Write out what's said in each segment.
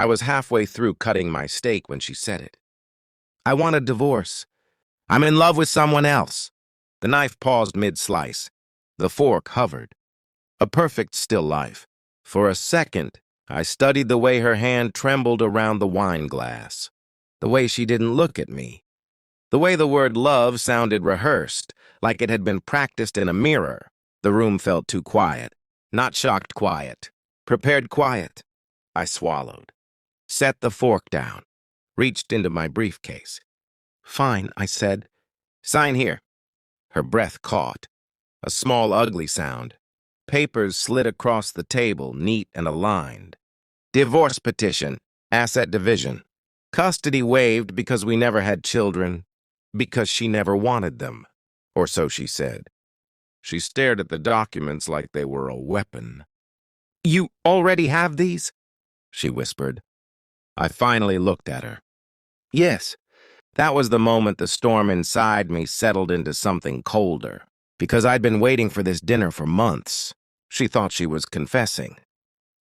I was halfway through cutting my steak when she said it. I want a divorce. I'm in love with someone else. The knife paused mid-slice. The fork hovered. A perfect still life. For a second, I studied the way her hand trembled around the wine glass. The way she didn't look at me. The way the word love sounded rehearsed, like it had been practiced in a mirror. The room felt too quiet. Not shocked quiet. Prepared quiet. I swallowed. Set the fork down. Reached into my briefcase. Fine, I said. Sign here. Her breath caught. A small, ugly sound. Papers slid across the table, neat and aligned. Divorce petition. Asset division. Custody waived because we never had children. Because she never wanted them. Or so she said. She stared at the documents like they were a weapon. You already have these? She whispered. I finally looked at her. Yes. That was the moment the storm inside me settled into something colder. Because I'd been waiting for this dinner for months. She thought she was confessing.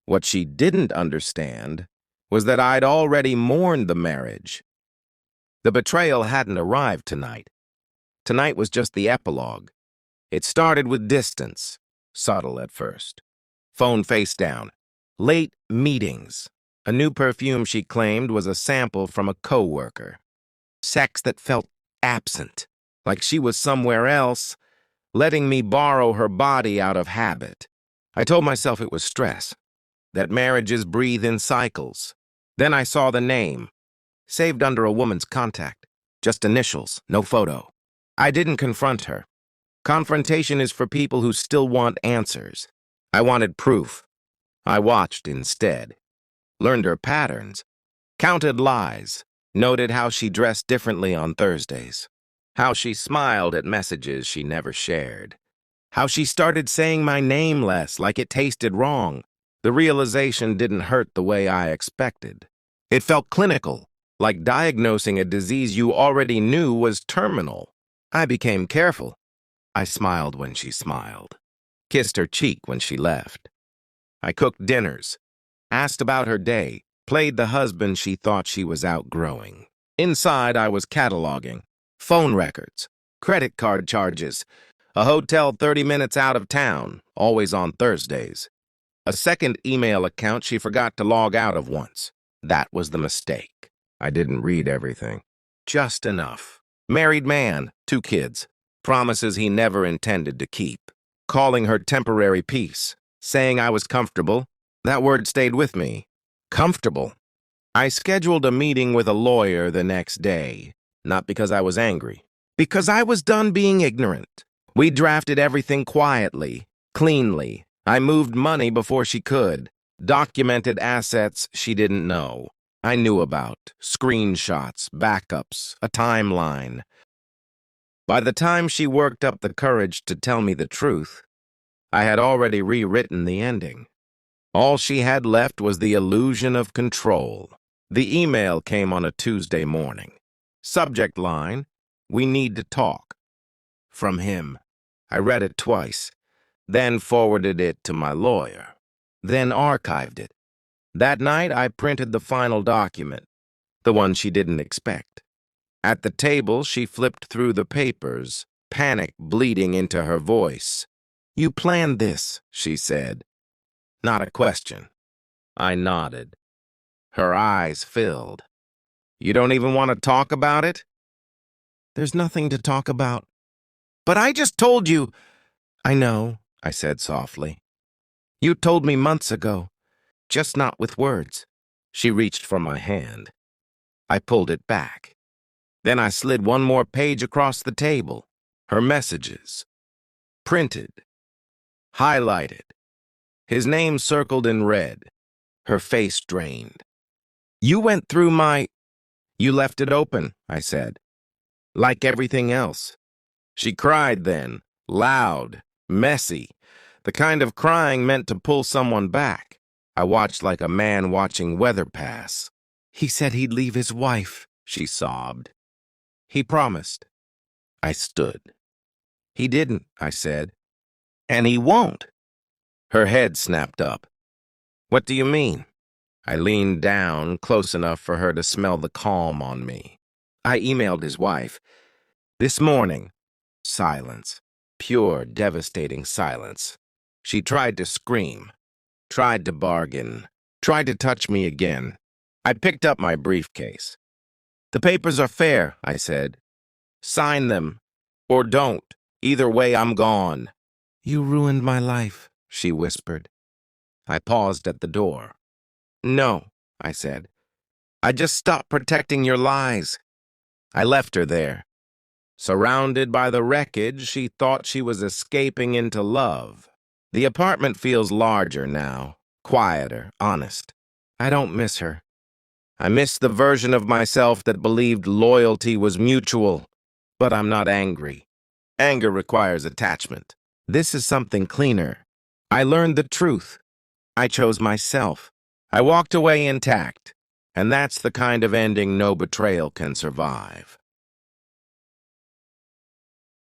What she didn't understand was that I'd already mourned the marriage. The betrayal hadn't arrived tonight. Tonight was just the epilogue. It started with distance, subtle at first. Phone face down. Late meetings. A new perfume she claimed was a sample from a coworker. Sex that felt absent, like she was somewhere else, letting me borrow her body out of habit. I told myself it was stress, that marriages breathe in cycles. Then I saw the name, saved under a woman's contact, just initials, no photo. I didn't confront her. Confrontation is for people who still want answers. I wanted proof. I watched instead. Learned her patterns. Counted lies. Noted how she dressed differently on Thursdays. How she smiled at messages she never shared. How she started saying my name less, like it tasted wrong. The realization didn't hurt the way I expected. It felt clinical, like diagnosing a disease you already knew was terminal. I became careful. I smiled when she smiled. Kissed her cheek when she left. I cooked dinners. Asked about her day. Played the husband she thought she was outgrowing. Inside, I was cataloging. Phone records. Credit card charges. A hotel 30 minutes out of town, always on Thursdays. A second email account she forgot to log out of once. That was the mistake. I didn't read everything. Just enough. Married man, 2 kids. Promises he never intended to keep. Calling her temporary peace. Saying I was comfortable. That word stayed with me. Comfortable. I scheduled a meeting with a lawyer the next day. Not because I was angry. Because I was done being ignorant. We drafted everything quietly, cleanly. I moved money before she could. Documented assets she didn't know. I knew about. Screenshots, backups, a timeline. By the time she worked up the courage to tell me the truth, I had already rewritten the ending. All she had left was the illusion of control. The email came on a Tuesday morning. Subject line, "We need to talk." From him. I read it twice, then forwarded it to my lawyer, then archived it. That night, I printed the final document, the one she didn't expect. At the table, she flipped through the papers, panic bleeding into her voice. "You planned this," she said. Not a question. I nodded. Her eyes filled. "You don't even want to talk about it?" "There's nothing to talk about." "But I just told you—" "I know," I said softly. "You told me months ago, just not with words." She reached for my hand. I pulled it back. Then I slid one more page across the table. Her messages. Printed. Highlighted. His name circled in red. Her face drained. "You went through my—" "You left it open," I said. "Like everything else." She cried then, loud, messy, the kind of crying meant to pull someone back. I watched like a man watching weather pass. "He said he'd leave his wife," she sobbed. "He promised." I stood. "He didn't," I said. "And he won't." Her head snapped up. "What do you mean?" I leaned down, close enough for her to smell the calm on me. I emailed his wife. This morning. Silence. Pure, devastating silence. She tried to scream, tried to bargain, tried to touch me again. I picked up my briefcase. The papers are fair, I said. Sign them, or don't. Either way, I'm gone. You ruined my life, she whispered. I paused at the door. No, I said. I just stopped protecting your lies. I left her there. Surrounded by the wreckage, she thought she was escaping into love. The apartment feels larger now, quieter, honest. I don't miss her. I miss the version of myself that believed loyalty was mutual, but I'm not angry. Anger requires attachment. This is something cleaner. I learned the truth. I chose myself. I walked away intact, and that's the kind of ending no betrayal can survive.